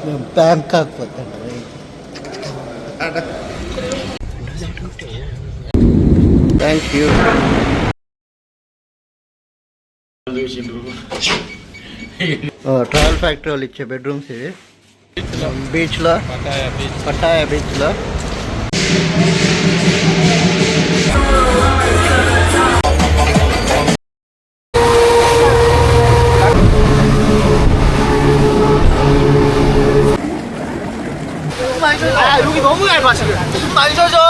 మేము బ్యాంకాక్ పోతాం. Thank you. Travel factory వాళ్ళు ఇచ్చే బెడ్రూమ్స్ ఇవి. బీచ్లో, పటాయా బీచ్లో. 여기 너무 얇아 지금. 좀 많이 젖어.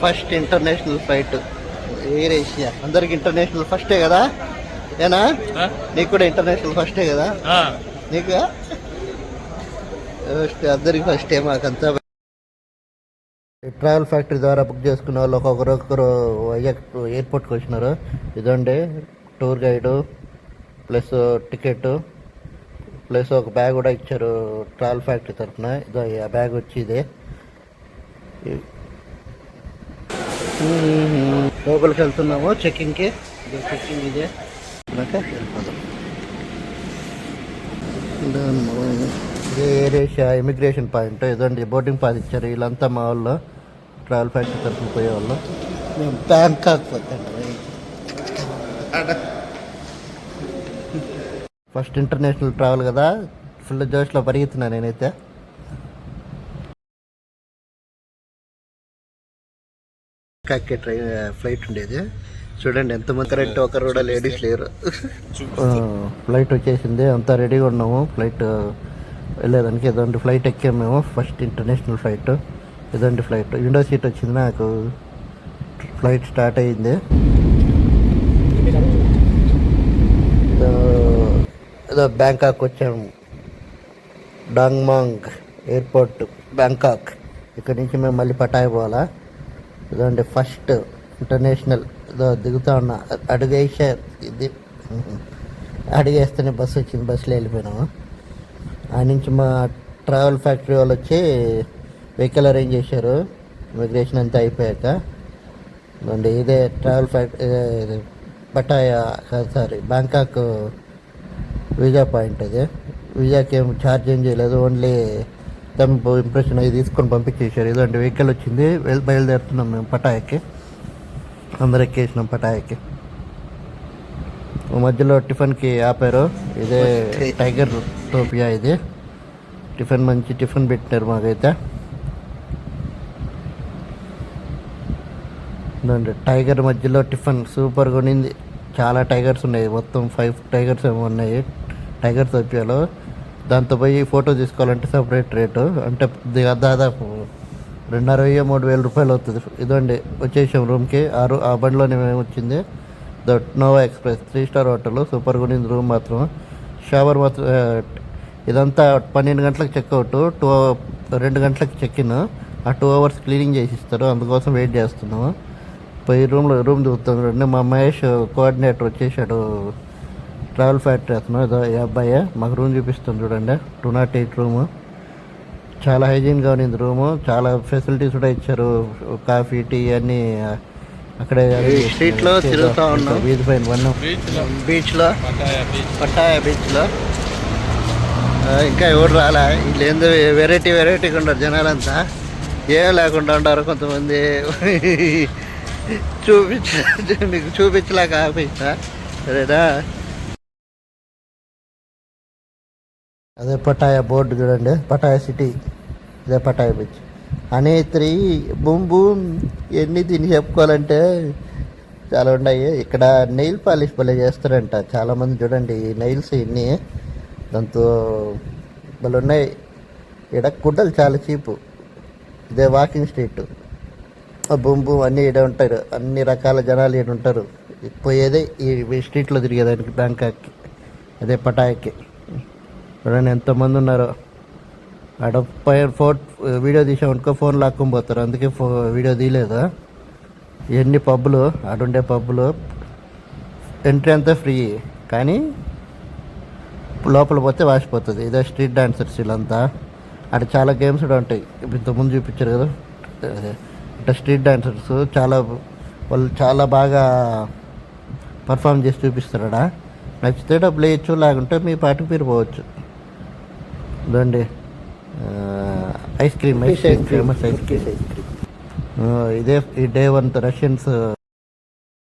First international flight AirAsia. అందరికి ఇంటర్నేషనల్ ఫస్టే కదా ఏనా? నీకు కూడా ఇంటర్నేషనల్ ఫస్టే కదా? నీకు అందరికి ఫస్టే. మాకంతా ట్రావెల్ ఫ్యాక్టరీ ద్వారా బుక్ చేసుకున్న వాళ్ళు ఒక్కొక్కరు ఎయిర్పోర్ట్కి వచ్చినారు. ఇదండి tour guide plus ticket plus ఒక బ్యాగ్ కూడా ఇచ్చారు ట్రావెల్ ఫ్యాక్టరీ తరఫున. ఇదో ఆ బ్యాగ్ వచ్చి ఇదే. లోపలికి వెళ్తున్నాము చెక్కింగ్కి. చెక్కింగ్ ఇదే వెళ్ళిపోదాం. ఇదే ఎయిర్ ఏషియా ఇమిగ్రేషన్ పాయింట్. ఇదండి బోర్డింగ్ పాస్ ఇచ్చారు. వీళ్ళంతా మా వాళ్ళు ట్రావెల్ ఫ్యాక్టరీ తరఫున పోయేవాళ్ళు. మేము బ్యాంకాక్ పోతాం. ఫస్ట్ ఇంటర్నేషనల్ ట్రావెల్ కదా, ఫుల్ జోష్లో పరిగెత్తున్నా నేనైతే. ఫ్లైట్ ఉండేది చూడండి ఎంతమంది. కరెక్ట్ ఒకరు కూడా లేడీస్ లేరు. ఫ్లైట్ వచ్చేసింది, అంతా రెడీగా ఉన్నాము ఫ్లైట్ వెళ్ళేదానికి. ఇదండి ఫ్లైట్ ఎక్కాము మేము, ఫస్ట్ ఇంటర్నేషనల్ ఫ్లైట్. ఇదండి ఫ్లైట్, విండో సీట్ వచ్చింది నాకు. ఫ్లైట్ స్టార్ట్ అయ్యింది. ఏదో బ్యాంకాక్ వచ్చాము, డాంగ్మాంగ్ ఎయిర్పోర్ట్ బ్యాంకాక్. ఇక్కడ నుంచి మేము మళ్ళీ పటాయ్ పోవాలా. ఇదండి ఫస్ట్ ఇంటర్నేషనల్. ఇదో దిగుతా ఉన్నా, అడుగేసా. ఇది అడిగేస్తేనే బస్సు వచ్చింది, బస్సులో వెళ్ళిపోయినాము. ఆ నుంచి మా ట్రావెల్ ఫ్యాక్టరీ వాళ్ళు వచ్చి వెహికల్ అరేంజ్ చేశారు ఇమిగ్రేషన్ అంతా అయిపోయాక. ఇదండి ఇదే travel factory Pattaya, sorry Bangkok visa point. ఇది వీజాకి ఏం ఛార్జ్ ఏం చేయలేదు, ఓన్లీ తంపు ఇంప్రెషన్ అవి తీసుకొని పంపించేసారు. ఇదండి వెహికల్ వచ్చింది, బయలుదేరుతున్నాం మేము పటాయాకి. అందరు ఎక్కేసినాం పటాయాకి. మధ్యలో టిఫిన్కి ఆపారు. ఇదే టైగర్ టోపియా. ఇది టిఫిన్, మంచి టిఫిన్ పెట్టినారు మాకైతే. ఇదండి టైగర్ మధ్యలో టిఫిన్ సూపర్గా ఉండింది. చాలా టైగర్స్ ఉన్నాయి, మొత్తం 5 టైగర్స్ ఏమో ఉన్నాయి టైగర్ టోపియాలో. దాంతో పోయి ఫోటో తీసుకోవాలంటే సపరేట్ రేటు, అంటే దాదాపు 2,500-3,000 రూపాయలు అవుతుంది. ఇదండి వచ్చేసాం రూమ్కి. ఆ బండిలోనే మేము వచ్చింది. నోవా ఎక్స్ప్రెస్ 3 స్టార్ హోటల్, సూపర్గా ఉండింది రూమ్ మాత్రం. షవర్ మాత్రం. ఇదంతా 12 గంటలకు చెక్అవుట్, 2 గంటలకు చెక్ ఇన్. ఆ 2 అవర్స్ క్లీనింగ్ చేసి ఇస్తారు, అందుకోసం వెయిట్ చేస్తున్నాము. పోయి రూమ్ దిగుతుంది. మా మహేష్ కోఆర్డినేటర్ వచ్చేసాడు, ట్రావెల్ ఫ్యాక్టరీ అతను. ఈ అబ్బాయి మాకు రూమ్ చూపిస్తుంది చూడండి, 208 రూము. చాలా హైజీన్గా ఉంది రూము, చాలా ఫెసిలిటీస్ కూడా ఇచ్చారు. కాఫీ, టీ అన్నీ అక్కడే స్ట్రీట్లో తిరుగుతూ ఉన్నాం. వీధి పైన బీచ్లో, పటాయా బీచ్లో. ఇంకా ఎవరు రాలే. వీళ్ళు ఏందో వెరైటీగా ఉండరు జనాలంతా, ఏం లేకుండా ఉంటారు కొంతమంది. మీకు చూపించలేక ఆపేసా, సరేనా? అదే పటాయా బోర్డు చూడండి, పటాయా సిటీ. ఇదే పటాయా బీచ్. అనేత్రి బూమ్ బూమ్ ఎన్ని తిని చెప్పుకోవాలంటే చాలా ఉన్నాయి. ఇక్కడ నెయిల్ పాలిష్ భలే చేస్తారంట చాలామంది. చూడండి ఈ నెయిల్స్ ఇన్ని, దాంతో భలే ఉన్నాయి. ఇక్కడ గుడ్డలు చాలా చీపు. ఇదే వాకింగ్ స్ట్రీట్. బూమ్ బూమ్ అన్నీ ఈడ ఉంటారు, అన్ని రకాల జనాలు ఈడ ఉంటారు. పోయేదే ఈ స్ట్రీట్లో తిరిగేదానికి బ్యాంకాక్కి, అదే పటాయాకి. చూడండి ఎంతమంది ఉన్నారో. ఆడ వీడియో తీసామనుకో ఫోన్ లాక్కొని పోతారు, అందుకే వీడియో తీయలేదు. ఎన్ని పబ్బులు ఆడుండే పబ్బులు, ఎంట్రీ అంతా ఫ్రీ, కానీ లోపల పోతే వాసిపోతుంది. ఇదే స్ట్రీట్ డాన్సర్స్ వీళ్ళంతా. అక్కడ చాలా గేమ్స్ కూడా ఉంటాయి, ఇంతకుముందు చూపించారు కదా. అంటే స్ట్రీట్ డాన్సర్స్ వాళ్ళు చాలా బాగా పర్ఫామ్ చేసి చూపిస్తారు. ఆడ నచ్చితే డబ్బులు వేయచ్చు, లేకుంటే మీ పాటికి మీరు పోవచ్చు. ఇదండి ice cream famous ice cream. ఇదే ఈ డే 1 రష్యన్స్